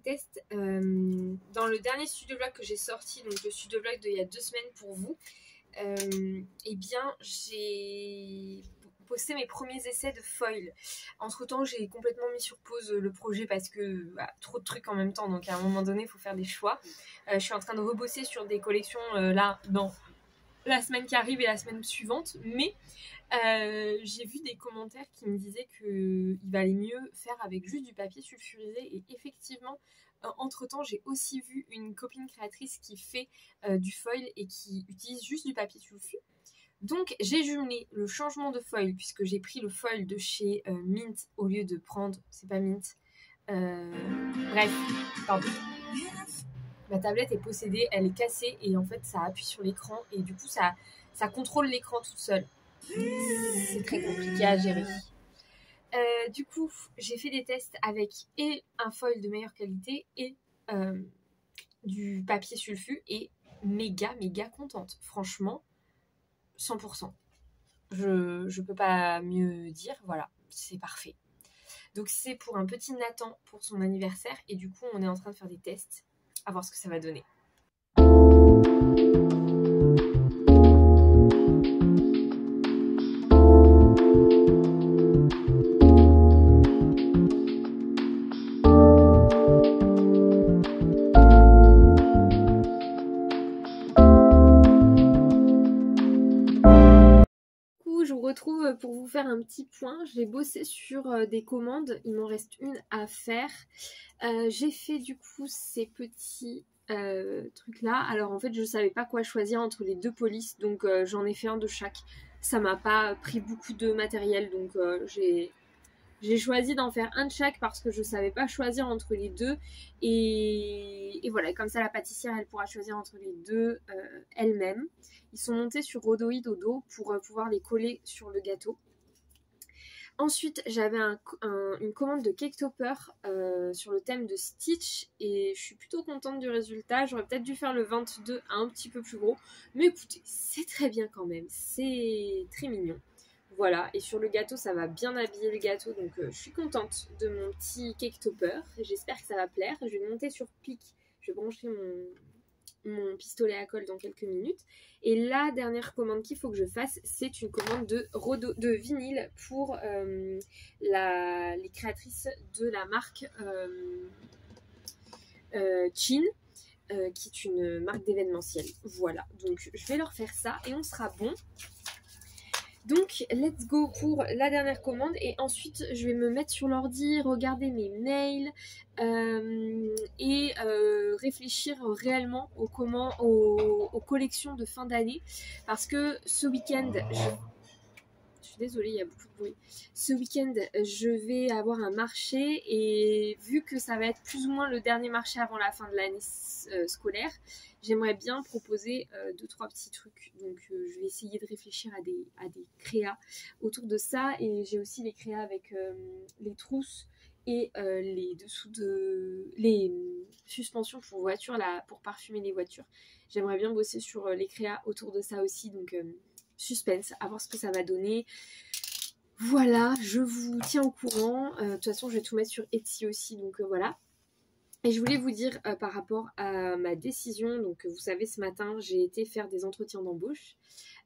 des tests dans le dernier studio vlog que j'ai sorti, donc le studio vlog d'il y a 2 semaines pour vous. Eh bien, j'ai posté mes premiers essais de foil. Entre temps, j'ai complètement mis sur pause le projet parce que trop de trucs en même temps, donc à un moment donné, il faut faire des choix. Je suis en train de rebosser sur des collections là dans la semaine qui arrive et la semaine suivante, mais j'ai vu des commentaires qui me disaient qu'il valait mieux faire avec juste du papier sulfurisé, et effectivement entre temps j'ai aussi vu une copine créatrice qui fait du foil et qui utilise juste du papier sulfu. Donc j'ai jumelé le changement de foil, puisque j'ai pris le foil de chez Mint au lieu de prendre, c'est pas Mint, bref, pardon. Ma tablette est possédée, elle est cassée et en fait ça appuie sur l'écran et du coup ça contrôle l'écran toute seule. C'est très compliqué à gérer. Du coup, j'ai fait des tests avec et un foil de meilleure qualité et du papier sulfu et méga contente. Franchement, 100%. Je peux pas mieux dire, voilà, c'est parfait. Donc c'est pour un petit Nathan pour son anniversaire et du coup on est en train de faire des tests, à voir ce que ça va donner. Je vous retrouve pour vous faire un petit point. J'ai bossé sur des commandes, il m'en reste une à faire. J'ai fait du coup ces petits trucs là. Alors en fait je savais pas quoi choisir entre les deux polices, donc j'en ai fait un de chaque. Ça m'a pas pris beaucoup de matériel, donc j'ai choisi d'en faire un de chaque parce que je savais pas choisir entre les deux. Et voilà, comme ça la pâtissière elle pourra choisir entre les deux elle-même. Ils sont montés sur Rodoïd au dos pour pouvoir les coller sur le gâteau. Ensuite, j'avais une commande de cake topper sur le thème de Stitch et je suis plutôt contente du résultat. J'aurais peut-être dû faire le 22 un petit peu plus gros, mais écoutez, c'est très bien quand même, c'est très mignon. Voilà, et sur le gâteau, ça va bien habiller le gâteau, donc je suis contente de mon petit cake topper. J'espère que ça va plaire. Je vais monter sur pic, je vais brancher mon pistolet à colle dans quelques minutes. Et la dernière commande qu'il faut que je fasse, c'est une commande de vinyle pour les créatrices de la marque Chin, qui est une marque d'événementiel. Voilà, donc je vais leur faire ça et on sera bon. Donc let's go pour la dernière commande et ensuite je vais me mettre sur l'ordi, regarder mes mails et réfléchir réellement aux collections de fin d'année, parce que ce week-end je suis désolée, il y a beaucoup de bruit. Ce week-end, je vais avoir un marché et vu que ça va être plus ou moins le dernier marché avant la fin de l'année scolaire, j'aimerais bien proposer 2-3 petits trucs. Donc je vais essayer de réfléchir à des créas autour de ça. Et j'ai aussi les créas avec les trousses et les suspensions pour voitures, là, pour parfumer les voitures. J'aimerais bien bosser sur les créas autour de ça aussi. Donc suspense, à voir ce que ça va donner. Voilà, je vous tiens au courant. De toute façon, je vais tout mettre sur Etsy aussi, donc voilà. Et je voulais vous dire par rapport à ma décision, donc vous savez, ce matin, j'ai été faire des entretiens d'embauche.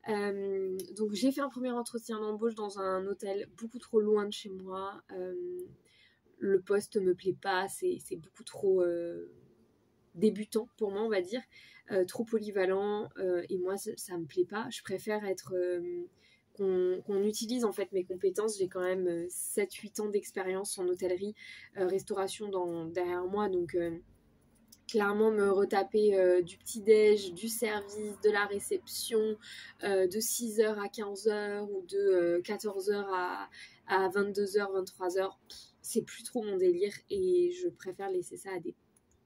Donc j'ai fait un premier entretien d'embauche dans un hôtel beaucoup trop loin de chez moi. Le poste me plaît pas, c'est beaucoup trop débutant pour moi, on va dire. Trop polyvalent et moi ça me plaît pas. Je préfère être qu'on utilise en fait mes compétences. J'ai quand même 7-8 ans d'expérience en hôtellerie, restauration derrière moi, donc clairement me retaper du petit-déj, du service, de la réception, de 6h à 15h ou de 14h à 22h, 23h, c'est plus trop mon délire et je préfère laisser ça à des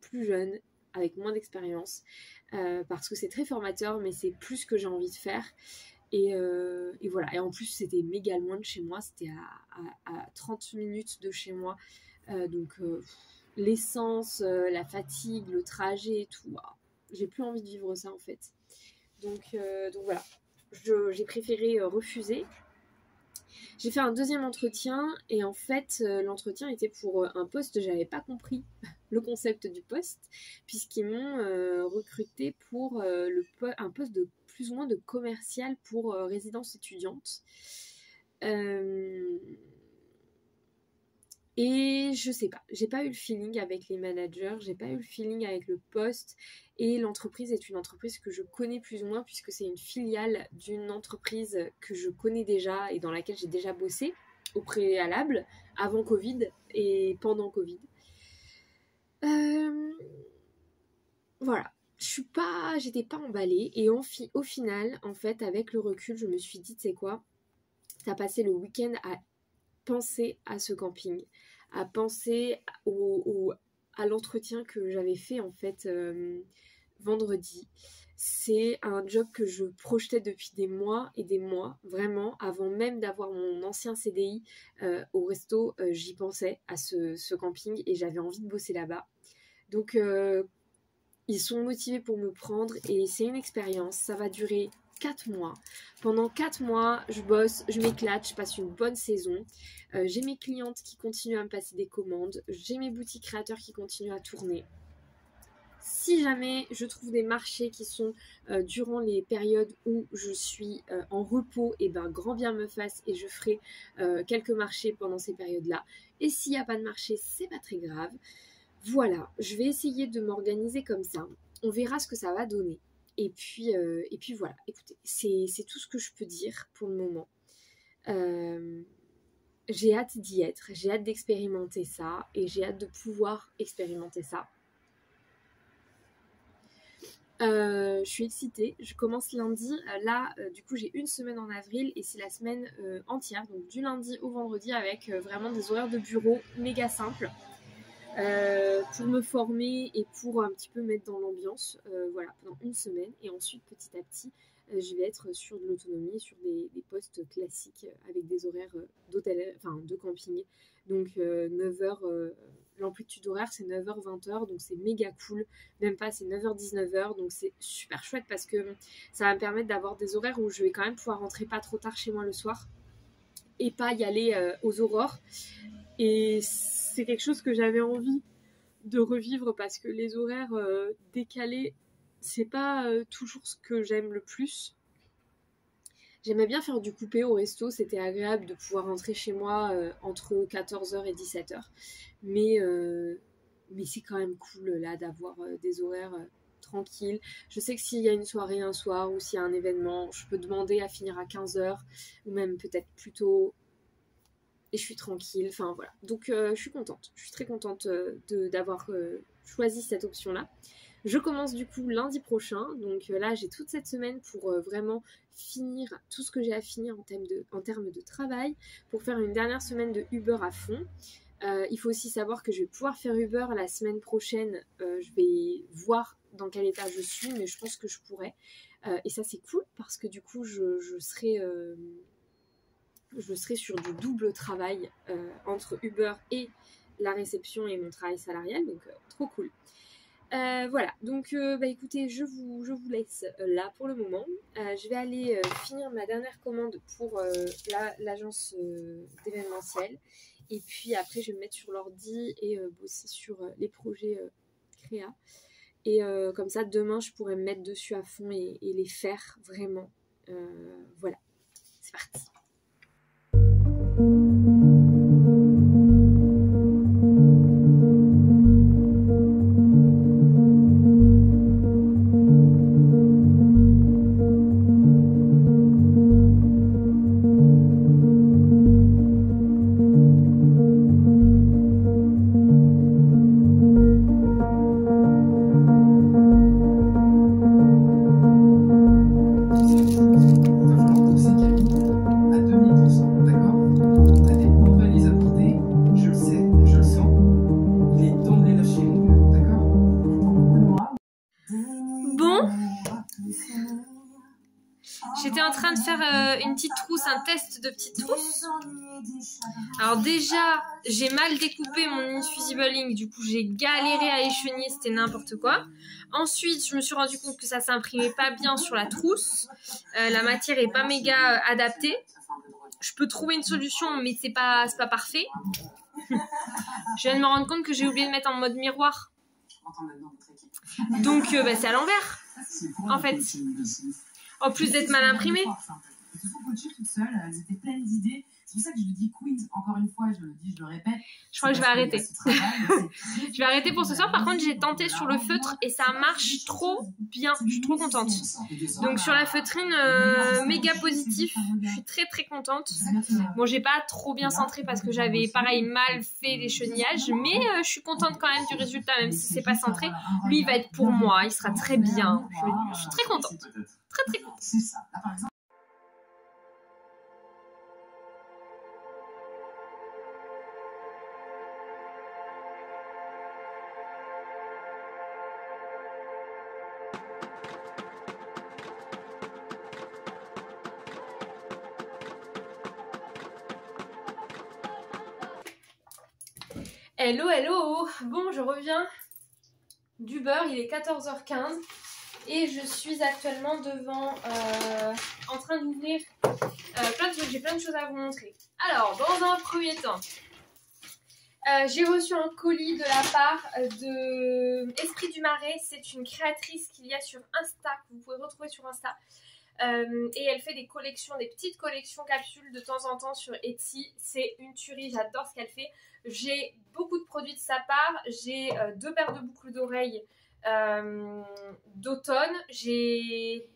plus jeunes avec moins d'expérience parce que c'est très formateur, mais c'est plus ce que j'ai envie de faire. Et voilà, et en plus c'était méga loin de chez moi, c'était à 30 minutes de chez moi, donc l'essence, la fatigue, le trajet et tout, j'ai plus envie de vivre ça en fait. Donc voilà, j'ai préféré refuser. J'ai fait un deuxième entretien et en fait l'entretien était pour un poste, j'avais pas compris le concept du poste puisqu'ils m'ont recruté pour un poste de plus ou moins de commercial pour résidence étudiante. Et je sais pas, j'ai pas eu le feeling avec les managers, j'ai pas eu le feeling avec le poste et l'entreprise est une entreprise que je connais plus ou moins puisque c'est une filiale d'une entreprise que je connais déjà et dans laquelle j'ai déjà bossé au préalable, avant Covid et pendant Covid. Voilà, j'étais pas emballée et au final, en fait, avec le recul, je me suis dit, tu sais quoi, t'as passé le week-end à penser à ce camping, à penser à l'entretien que j'avais fait en fait vendredi. C'est un job que je projetais depuis des mois et des mois, vraiment, avant même d'avoir mon ancien CDI au resto, j'y pensais à ce camping et j'avais envie de bosser là-bas. Donc ils sont motivés pour me prendre et c'est une expérience, ça va durer 4 mois. Pendant 4 mois, je bosse, je m'éclate, je passe une bonne saison. J'ai mes clientes qui continuent à me passer des commandes. J'ai mes boutiques créateurs qui continuent à tourner. Si jamais je trouve des marchés qui sont durant les périodes où je suis en repos, et ben grand bien me fasse et je ferai quelques marchés pendant ces périodes-là. Et s'il n'y a pas de marché, c'est pas très grave. Voilà, je vais essayer de m'organiser comme ça. On verra ce que ça va donner. Et puis voilà, écoutez, c'est tout ce que je peux dire pour le moment. J'ai hâte d'y être, j'ai hâte d'expérimenter ça et j'ai hâte de pouvoir expérimenter ça. Je suis excitée, je commence lundi. Là, du coup, j'ai une semaine en avril et c'est la semaine entière, donc du lundi au vendredi avec vraiment des horaires de bureau méga simples. Pour me former et pour un petit peu mettre dans l'ambiance, voilà, pendant une semaine. Et ensuite, petit à petit, je vais être sur de l'autonomie, sur des postes classiques avec des horaires d'hôtel, enfin de camping. Donc 9h, l'amplitude horaire c'est 9h, 20h, donc c'est méga cool. Même pas, c'est 9h, 19h, donc c'est super chouette parce que ça va me permettre d'avoir des horaires où je vais quand même pouvoir rentrer pas trop tard chez moi le soir et pas y aller aux aurores. Et c'est quelque chose que j'avais envie de revivre parce que les horaires décalés, c'est pas toujours ce que j'aime le plus. J'aimais bien faire du coupé au resto, c'était agréable de pouvoir rentrer chez moi entre 14h et 17h. Mais c'est quand même cool là d'avoir des horaires tranquilles. Je sais que s'il y a une soirée un soir ou s'il y a un événement, je peux demander à finir à 15h ou même peut-être plus tôt. Et je suis tranquille, enfin voilà. Donc je suis contente, je suis très contente d'avoir choisi cette option-là. Je commence du coup lundi prochain, donc là j'ai toute cette semaine pour vraiment finir tout ce que j'ai à finir en termes de travail, pour faire une dernière semaine de Uber à fond. Il faut aussi savoir que je vais pouvoir faire Uber la semaine prochaine, je vais voir dans quel état je suis, mais je pense que je pourrais. Et ça c'est cool parce que du coup je serai sur du double travail entre Uber et la réception et mon travail salarial, donc trop cool. Voilà, donc écoutez, je vous laisse là pour le moment. Je vais aller finir ma dernière commande pour l'agence d'événementiel. Et puis après, je vais me mettre sur l'ordi et bosser sur les projets créa. Et comme ça, demain, je pourrai me mettre dessus à fond et les faire vraiment. Voilà, c'est parti. J'étais en train de faire une petite trousse, un test de petite trousse. Alors déjà, j'ai mal découpé mon Infusible Ink, du coup j'ai galéré à écheniller, c'était n'importe quoi. Ensuite, je me suis rendu compte que ça s'imprimait pas bien sur la trousse. La matière est pas méga adaptée. je peux trouver une solution, mais c'est pas parfait. Je viens de me rendre compte que j'ai oublié de mettre en mode miroir. Donc c'est à l'envers, en fait. En plus d'être mal imprimé. C'est pour ça que je le dis Queens, encore une fois, je le dis, je le répète. Je crois que je vais arrêter. Je vais arrêter pour ce soir. Par contre, j'ai tenté sur le feutre et ça marche trop bien. Je suis trop contente. Donc sur la feutrine, méga positif. Je suis très très contente. Bon, j'ai pas trop bien centré parce que j'avais pareil mal fait les chenillages, mais je suis contente quand même du résultat, même si c'est pas centré. Lui, il va être pour moi. Il sera très bien. Je suis très contente. Très très contente. C'est ça. Là, par exemple. Hello, hello. Bon, je reviens du beurre, il est 14h15 et je suis actuellement devant, en train d'ouvrir plein de trucs, j'ai plein de choses à vous montrer. Alors, dans un premier temps, j'ai reçu un colis de la part de Esprit du Marais. C'est une créatrice qu'il y a sur Insta, que vous pouvez retrouver sur Insta. Et elle fait des collections, des petites collections capsules de temps en temps sur Etsy. C'est une tuerie, j'adore ce qu'elle fait. J'ai beaucoup de produits de sa part. J'ai 2 paires de boucles d'oreilles d'automne. J'ai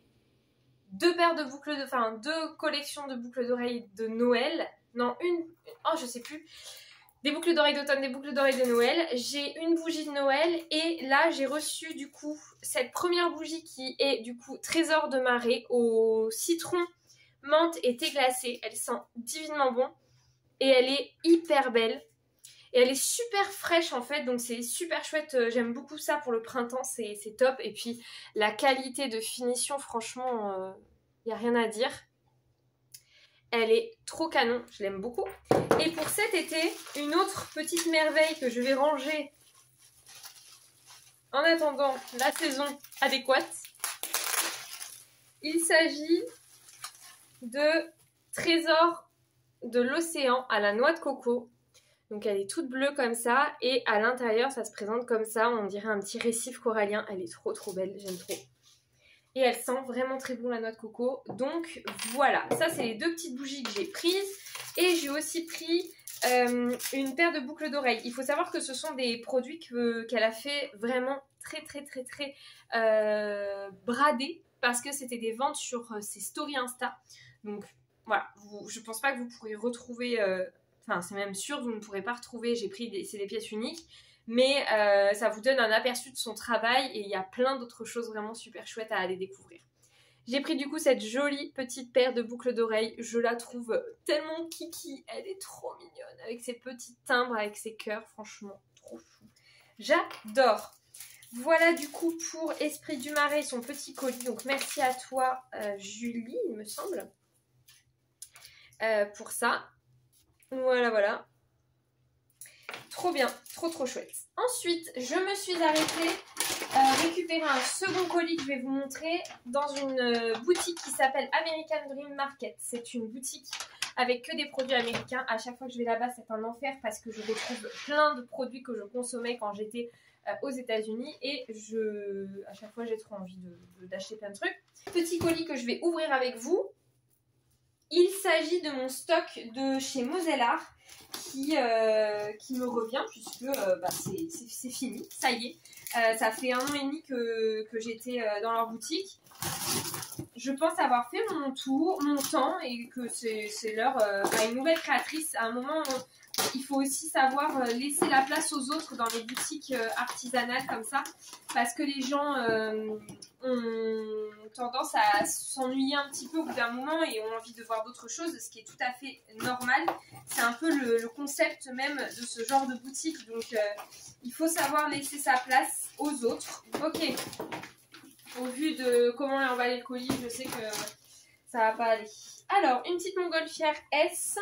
2 paires de boucles de, enfin 2 collections de boucles d'oreilles de Noël. Non, oh je sais plus. Des boucles d'oreilles d'automne, des boucles d'oreilles de Noël. J'ai une bougie de Noël et là j'ai reçu du coup cette première bougie qui est du coup Trésor de Marais au citron, menthe et thé glacé. Elle sent divinement bon et elle est hyper belle. Et elle est super fraîche en fait, donc c'est super chouette. J'aime beaucoup ça pour le printemps, c'est top. Et puis la qualité de finition, franchement, il n'y a rien à dire. Elle est trop canon, je l'aime beaucoup. Et pour cet été, une autre petite merveille que je vais ranger en attendant la saison adéquate. Il s'agit de Trésor de l'océan à la noix de coco. Donc elle est toute bleue comme ça et à l'intérieur ça se présente comme ça, on dirait un petit récif corallien. Elle est trop trop belle, j'aime trop. Et elle sent vraiment très bon la noix de coco. Donc voilà, ça c'est les 2 petites bougies que j'ai prises. Et j'ai aussi pris une paire de boucles d'oreilles. Il faut savoir que ce sont des produits qu'elle a fait vraiment très bradés. Parce que c'était des ventes sur ses stories Insta. Donc voilà, je pense pas que vous pourrez retrouver... Enfin, c'est même sûr, vous ne pourrez pas retrouver, c'est des pièces uniques, mais ça vous donne un aperçu de son travail et il y a plein d'autres choses vraiment super chouettes à aller découvrir. J'ai pris du coup cette jolie petite paire de boucles d'oreilles, je la trouve tellement kiki, elle est trop mignonne, avec ses petits timbres, avec ses cœurs, franchement, trop chou. J'adore. Voilà du coup pour Esprit du Marais, son petit colis, donc merci à toi Julie, il me semble, pour ça. Voilà, voilà. Trop bien, trop chouette. Ensuite, je me suis arrêtée récupérer un second colis que je vais vous montrer dans une boutique qui s'appelle American Dream Market. C'est une boutique avec que des produits américains. À chaque fois que je vais là-bas, c'est un enfer parce que je retrouve plein de produits que je consommais quand j'étais aux États-Unis et à chaque fois j'ai trop envie d'acheter plein de trucs. Petit colis que je vais ouvrir avec vous. Il s'agit de mon stock de chez Mosellart qui me revient puisque c'est fini, ça y est. Ça fait 1 an et demi que j'étais dans leur boutique. Je pense avoir fait mon tour, mon temps et que c'est l'heure à une nouvelle créatrice. À un moment, il faut aussi savoir laisser la place aux autres dans les boutiques artisanales comme ça parce que les gens ont tendance à s'ennuyer un petit peu au bout d'un moment et ont envie de voir d'autres choses, ce qui est tout à fait normal. C'est un peu le concept même de ce genre de boutique, donc il faut savoir laisser sa place aux autres. Ok, au vu de comment est emballé le colis, je sais que ça va pas aller. Alors, une petite montgolfière S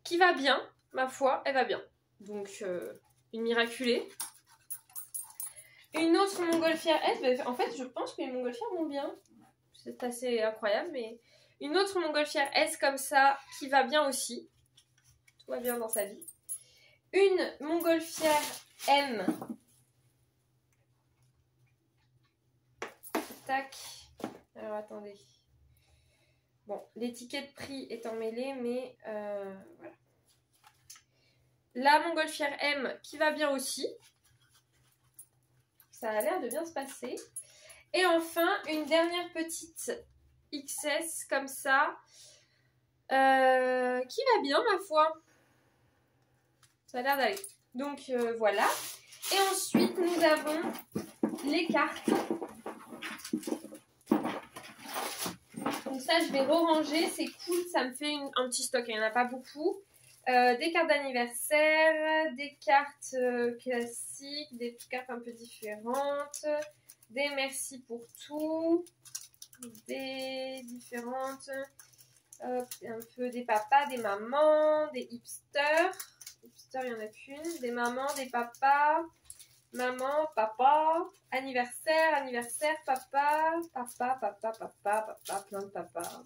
qui va bien, ma foi, elle va bien. Donc, une miraculée. Une autre montgolfière S, en fait, je pense que les montgolfières vont bien. C'est assez incroyable, mais Une autre montgolfière S comme ça, qui va bien aussi. Tout va bien dans sa vie. Une montgolfière M. Tac. Alors attendez. Bon, l'étiquette prix est emmêlée, mais voilà. La montgolfière M qui va bien aussi. Ça a l'air de bien se passer. Et enfin, une dernière petite XS comme ça. Qui va bien, ma foi. Ça a l'air d'aller. Donc voilà. Et ensuite, nous avons les cartes. Donc ça, je vais re-ranger. C'est cool, ça me fait un petit stock. Il n'y en a pas beaucoup. Des cartes d'anniversaire, des cartes classiques, des cartes un peu différentes, des merci pour tout, des différentes, un peu des papas, des mamans, des hipsters. Hipsters, il n'y en a qu'une. Des mamans, des papas, maman, papa, anniversaire, anniversaire, papa, papa, papa, papa, papa, plein de papas.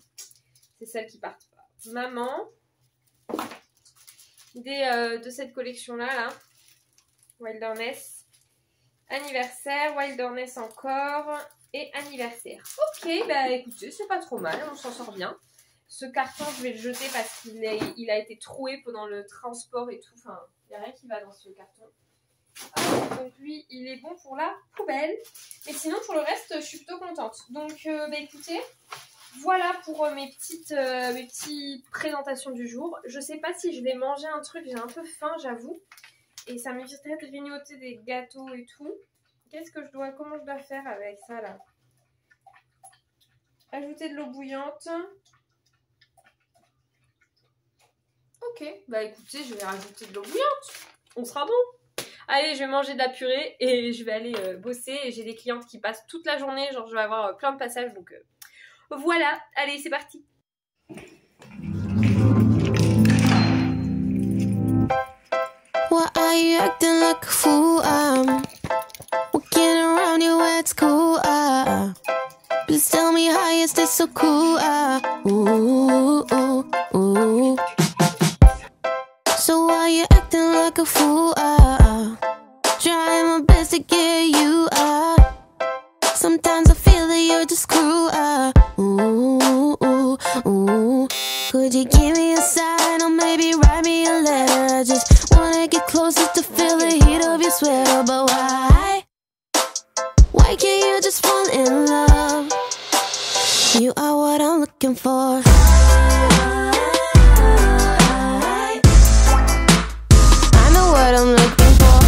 C'est celles qui partent pas. Maman. De cette collection-là, là. Wilderness. Anniversaire, Wilderness encore. Et anniversaire. Ok, bah écoutez, c'est pas trop mal, on s'en sort bien. Ce carton, je vais le jeter parce qu'il a été troué pendant le transport et tout. Enfin, il n'y a rien qui va dans ce carton. Donc lui, il est bon pour la poubelle. Et sinon, pour le reste, je suis plutôt contente. Donc, bah écoutez, voilà pour mes petites présentations du jour. Je sais pas si je vais manger un truc, j'ai un peu faim, j'avoue. Et ça m'éviterait de grignoter des gâteaux et tout. Comment je dois faire avec ça, là? Ajouter de l'eau bouillante. Ok, bah écoutez, je vais rajouter de l'eau bouillante. On sera bon. Allez, je vais manger de la purée et je vais aller bosser. Et j'ai des clientes qui passent toute la journée, genre je vais avoir plein de passages. Donc voilà, allez, c'est parti. Why are you acting like a fool? I'm walking around you at school. Please tell me how is this so cool? Ooh, ooh, ooh. So why you acting like a fool? Trying my best to get you. Sometimes I feel that you're just cruel. Ooh, ooh, ooh. Could you give me a sign or maybe write me a letter? I just wanna get closer to feel the heat of your sweater. But why can't you just fall in love? You are what I'm looking for. I know what I'm looking for.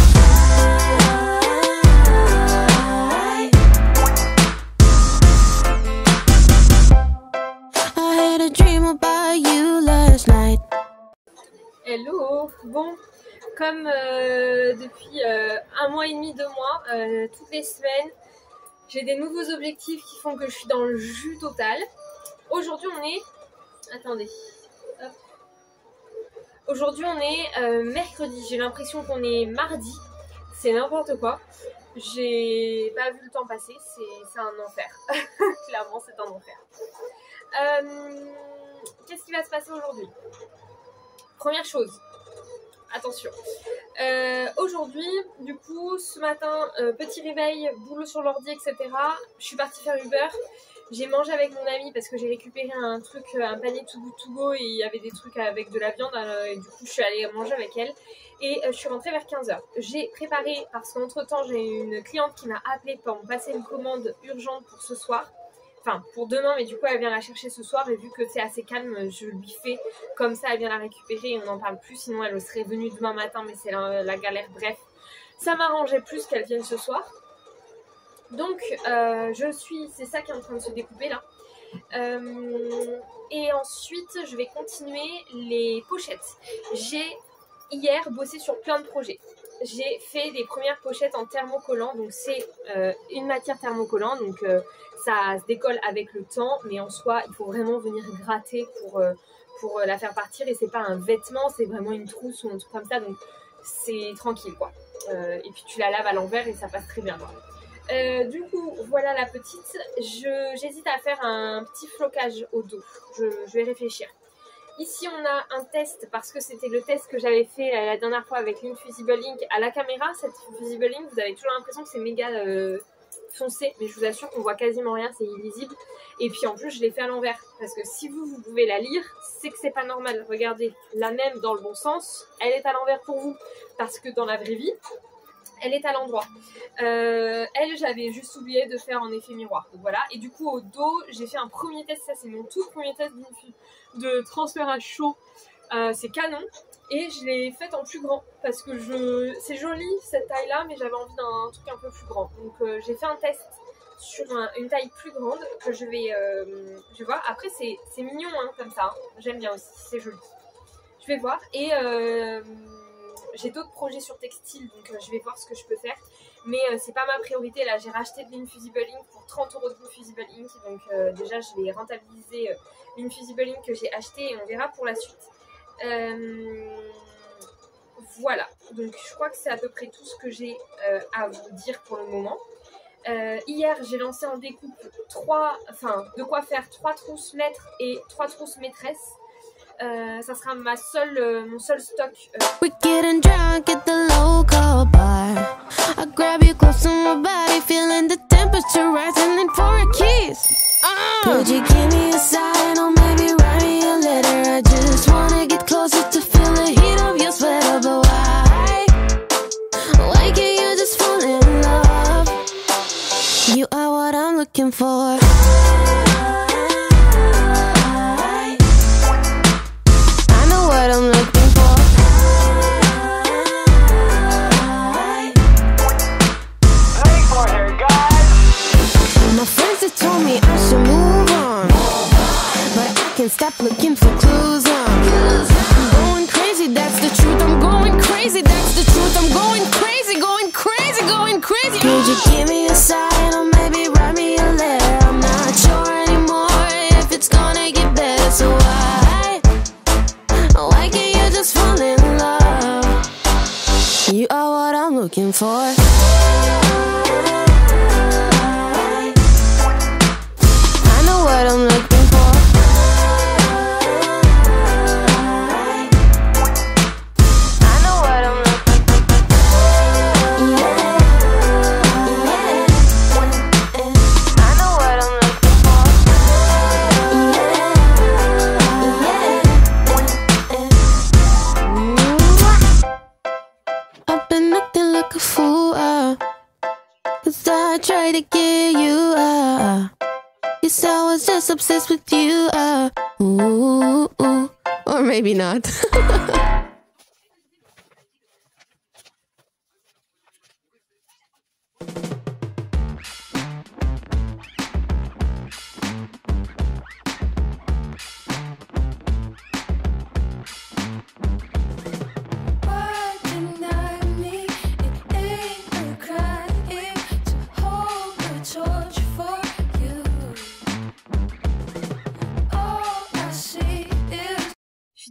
I had a dream about you last night. Hello. Bon, comme depuis 1 mois et demi, 2 mois, toutes les semaines, j'ai des nouveaux objectifs qui font que je suis dans le jus total. Aujourd'hui, on est... Attendez. Hop. Aujourd'hui, on est mercredi. J'ai l'impression qu'on est mardi. C'est n'importe quoi. J'ai pas vu le temps passer. C'est un enfer. Clairement, c'est un enfer. Qu'est-ce qui va se passer aujourd'hui? Première chose. Attention. Aujourd'hui, du coup, ce matin, petit réveil, boulot sur l'ordi, etc. Je suis partie faire Uber. J'ai mangé avec mon ami parce que j'ai récupéré un panier to go et il y avait des trucs avec de la viande. Et du coup, je suis allée manger avec elle. Et je suis rentrée vers 15h. J'ai préparé, parce qu'entre temps, j'ai une cliente qui m'a appelée pour me passer une commande urgente pour ce soir. Enfin, pour demain, mais du coup, elle vient la chercher ce soir. Et vu que c'est assez calme, je lui fais comme ça, elle vient la récupérer et on n'en parle plus. Sinon, elle serait venue demain matin, mais c'est la galère. Bref, ça m'arrangeait plus qu'elle vienne ce soir. Donc, c'est ça qui est en train de se découper là. Et ensuite, je vais continuer les pochettes. J'ai hier bossé sur plein de projets. J'ai fait des premières pochettes en thermocollant. Donc, c'est une matière thermocollant. Donc, ça se décolle avec le temps. Mais en soi, il faut vraiment venir gratter pour la faire partir. Et c'est pas un vêtement, c'est vraiment une trousse ou un truc comme ça. Donc, c'est tranquille, quoi. Et puis, tu la laves à l'envers et ça passe très bien, quoi. Du coup, voilà la petite. J'hésite à faire un petit flocage au dos. Je vais réfléchir. Ici, on a un test parce que c'était le test que j'avais fait la dernière fois avec l'Infusible Ink à la caméra. Cette Infusible Ink, vous avez toujours l'impression que c'est méga foncé, mais je vous assure qu'on voit quasiment rien, c'est illisible. Et puis en plus, je l'ai fait à l'envers parce que si vous pouvez la lire, c'est que c'est pas normal. Regardez, la même dans le bon sens, elle est à l'envers pour vous parce que dans la vraie vie, elle est à l'endroit. Elle, j'avais juste oublié de faire en effet miroir. Donc voilà. Et du coup, au dos, j'ai fait un premier test. Ça, c'est mon tout premier test de transfert à chaud. C'est canon. Et je l'ai faite en plus grand. Parce que c'est joli cette taille-là, mais j'avais envie d'un truc un peu plus grand. Donc j'ai fait un test sur une taille plus grande que je vais voir. Après, c'est mignon hein, comme ça. Hein. J'aime bien aussi. C'est joli. Je vais voir. Et j'ai d'autres projets sur textile, donc je vais voir ce que je peux faire. Mais c'est pas ma priorité. Là, j'ai racheté de l'Infusible Ink pour 30 € d'Infusible Ink. Donc déjà, je vais rentabiliser l'Infusible Ink que j'ai acheté et on verra pour la suite. Voilà. Donc je crois que c'est à peu près tout ce que j'ai à vous dire pour le moment. Hier, j'ai lancé en découpe de quoi faire 3 trousses maîtres et 3 trousses maîtresses. Ça sera mon seul stock. We're getting drunk at the local bar. I grab you close to my body, feeling the temperature rising in for a kiss. Could you give me a sign or maybe write me a letter? I just wanna get closer to feel the heat of your sweater, but why can't you just fall in love? You are what I'm looking for. What I'm looking for. Wait for her, guys. My friends have told me I should move on, but I can't stop looking for clues. I'm going crazy, that's the truth. I'm going crazy, that's the truth. I'm going crazy, going crazy, going crazy. Could you give me a sign or maybe write me a letter? I'm not sure anymore if it's gonna get better. So why can't you just fall in love? You are what I'm looking for. I know what I'm looking for. I know what I'm looking for. Yeah. I know what I'm looking for. I've been acting like a fool, 'cause I tried to get you, guess I was just obsessed with you, ooh, or maybe not.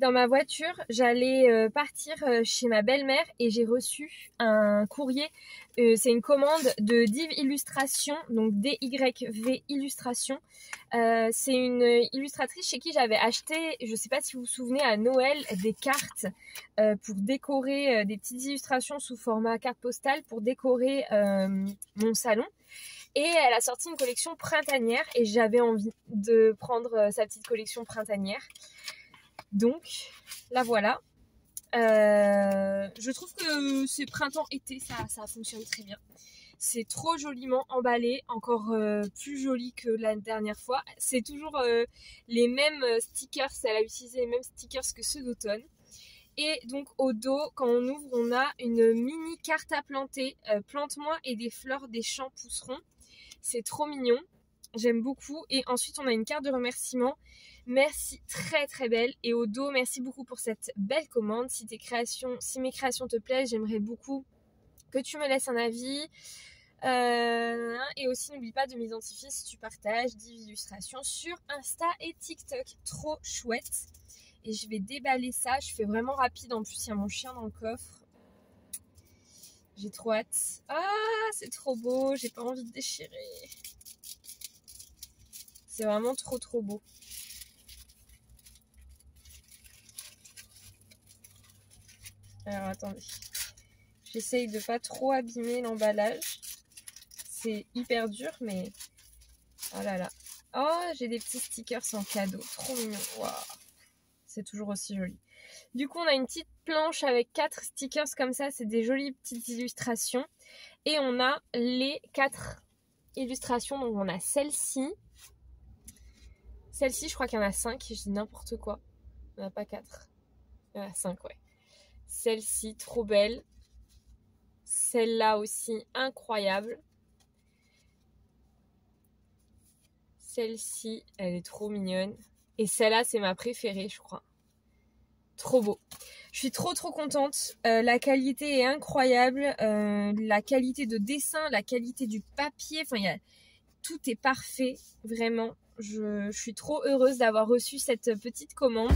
Dans ma voiture, j'allais partir chez ma belle-mère et j'ai reçu un courrier. C'est une commande de Div Illustration, donc DYV Illustration. C'est une illustratrice chez qui j'avais acheté, je ne sais pas si vous vous souvenez, à Noël, des cartes pour décorer, des petites illustrations sous format carte postale pour décorer mon salon. Et elle a sorti une collection printanière et j'avais envie de prendre sa petite collection printanière. Donc, la voilà. Je trouve que ce printemps-été, ça fonctionne très bien. C'est trop joliment emballé, encore plus joli que la dernière fois. C'est toujours les mêmes stickers, elle a utilisé les mêmes stickers que ceux d'automne. Et donc au dos, quand on ouvre, on a une mini carte à planter. Plante-moi et des fleurs des champs pousseront. C'est trop mignon, j'aime beaucoup. Et ensuite, on a une carte de remerciement. Merci, très très belle. Et au dos, merci beaucoup pour cette belle commande. Si mes créations te plaisent, j'aimerais beaucoup que tu me laisses un avis. Et aussi, n'oublie pas de m'identifier si tu partages des illustrations sur Insta et TikTok. Trop chouette. Et je vais déballer ça. Je fais vraiment rapide. En plus, il y a mon chien dans le coffre. J'ai trop hâte. Ah, c'est trop beau. J'ai pas envie de déchirer. C'est vraiment trop beau. Alors, attendez. J'essaye de pas trop abîmer l'emballage. C'est hyper dur, mais... Oh là là. Oh, j'ai des petits stickers en cadeau. Trop mignon. Waouh. C'est toujours aussi joli. Du coup, on a une petite planche avec 4 stickers comme ça. C'est des jolies petites illustrations. Et on a les 4 illustrations. Donc, on a celle-ci. Celle-ci, je crois qu'il y en a 5. Je dis n'importe quoi. Il n'y en a pas 4. Il y en a 5, ouais. Celle-ci, trop belle. Celle-là aussi, incroyable. Celle-ci, elle est trop mignonne. Et celle-là, c'est ma préférée, je crois. Trop beau. Je suis trop contente. La qualité est incroyable. La qualité de dessin, la qualité du papier. Enfin, tout est parfait. Vraiment. Je suis trop heureuse d'avoir reçu cette petite commande.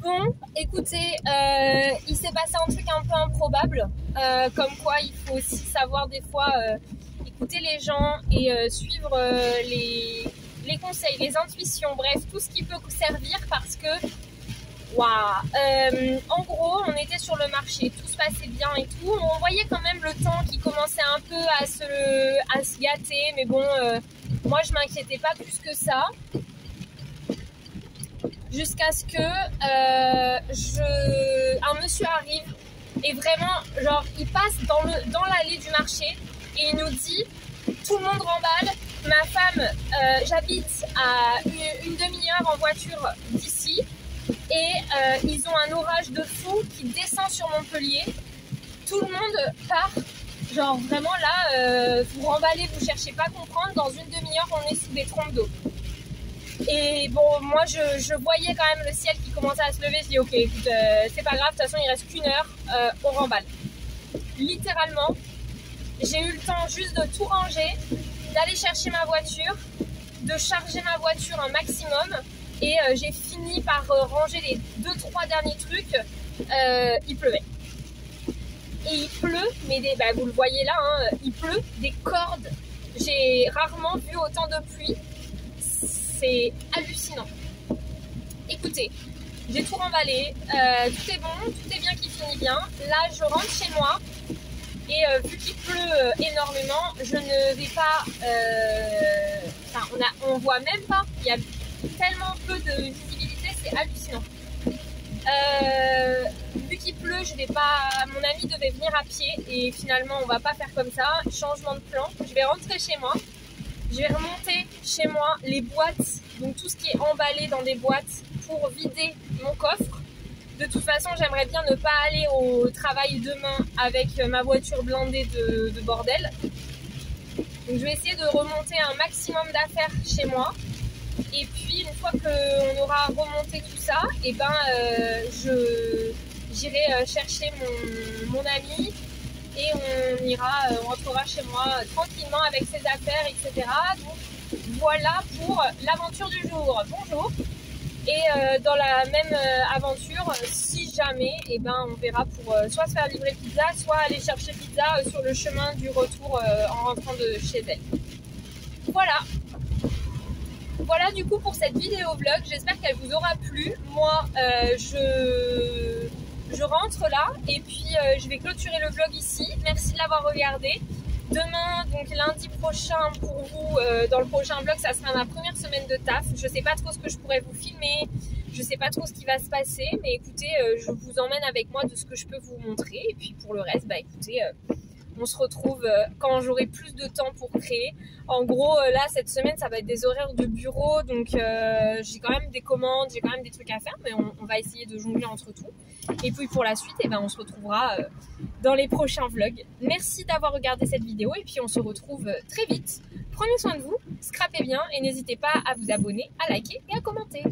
Bon, écoutez, il s'est passé un truc un peu improbable, comme quoi il faut aussi savoir des fois écouter les gens et suivre les conseils, les intuitions, bref, tout ce qui peut servir parce que, waouh, en gros, on était sur le marché, tout se passait bien et tout, on voyait quand même le temps qui commençait un peu à se gâter, mais bon, moi je m'inquiétais pas plus que ça. Jusqu'à ce que un monsieur arrive et vraiment, genre, il passe dans l'allée du marché et il nous dit tout le monde remballe. Ma femme, j'habite à une demi-heure en voiture d'ici et ils ont un orage de fou qui descend sur Montpellier. Tout le monde part. Genre vraiment là, vous remballez, vous cherchez pas à comprendre. Dans une demi-heure, on est sous des trompes d'eau. Et bon, moi je voyais quand même le ciel qui commençait à se lever. Je dis ok, écoute, c'est pas grave, de toute façon il reste qu'une heure, on remballe. Littéralement, j'ai eu le temps juste de tout ranger, d'aller chercher ma voiture, de charger ma voiture un maximum et j'ai fini par ranger les 2-3 derniers trucs. Il pleuvait. Et il pleut, mais vous le voyez là, hein, il pleut des cordes. J'ai rarement vu autant de pluie. C'est hallucinant. Écoutez, j'ai tout remballé, tout est bon, tout est bien qui finit bien. Là, je rentre chez moi et vu qu'il pleut énormément, je ne vais pas... on voit même pas, il y a tellement peu de visibilité, c'est hallucinant. Vu qu'il pleut, je vais pas... Mon ami devait venir à pied et finalement, on va pas faire comme ça. Changement de plan, je vais rentrer chez moi. Je vais remonter chez moi les boîtes, donc tout ce qui est emballé dans des boîtes pour vider mon coffre. De toute façon, j'aimerais bien ne pas aller au travail demain avec ma voiture blindée de bordel. Donc je vais essayer de remonter un maximum d'affaires chez moi. Et puis une fois qu'on aura remonté tout ça, et j'irai chercher mon ami. Et on rentrera chez moi tranquillement avec ses affaires, etc. Donc voilà pour l'aventure du jour. Bonjour. Et dans la même aventure, si jamais, on verra pour soit se faire livrer pizza, soit aller chercher pizza sur le chemin du retour en rentrant de chez elle. Voilà. Voilà du coup pour cette vidéo vlog. J'espère qu'elle vous aura plu. Moi, je rentre là et puis je vais clôturer le vlog ici. Merci de l'avoir regardé. Demain, donc lundi prochain pour vous, dans le prochain vlog, ça sera ma première semaine de taf. Je sais pas trop ce que je pourrais vous filmer, je sais pas trop ce qui va se passer, mais écoutez, je vous emmène avec moi de ce que je peux vous montrer. Et puis pour le reste, écoutez, on se retrouve quand j'aurai plus de temps pour créer. En gros, là, cette semaine, ça va être des horaires de bureau, donc j'ai quand même des commandes, j'ai quand même des trucs à faire, mais on va essayer de jongler entre tout. Et puis pour la suite, on se retrouvera dans les prochains vlogs. Merci d'avoir regardé cette vidéo et puis on se retrouve très vite. Prenez soin de vous, scrapez bien et n'hésitez pas à vous abonner, à liker et à commenter.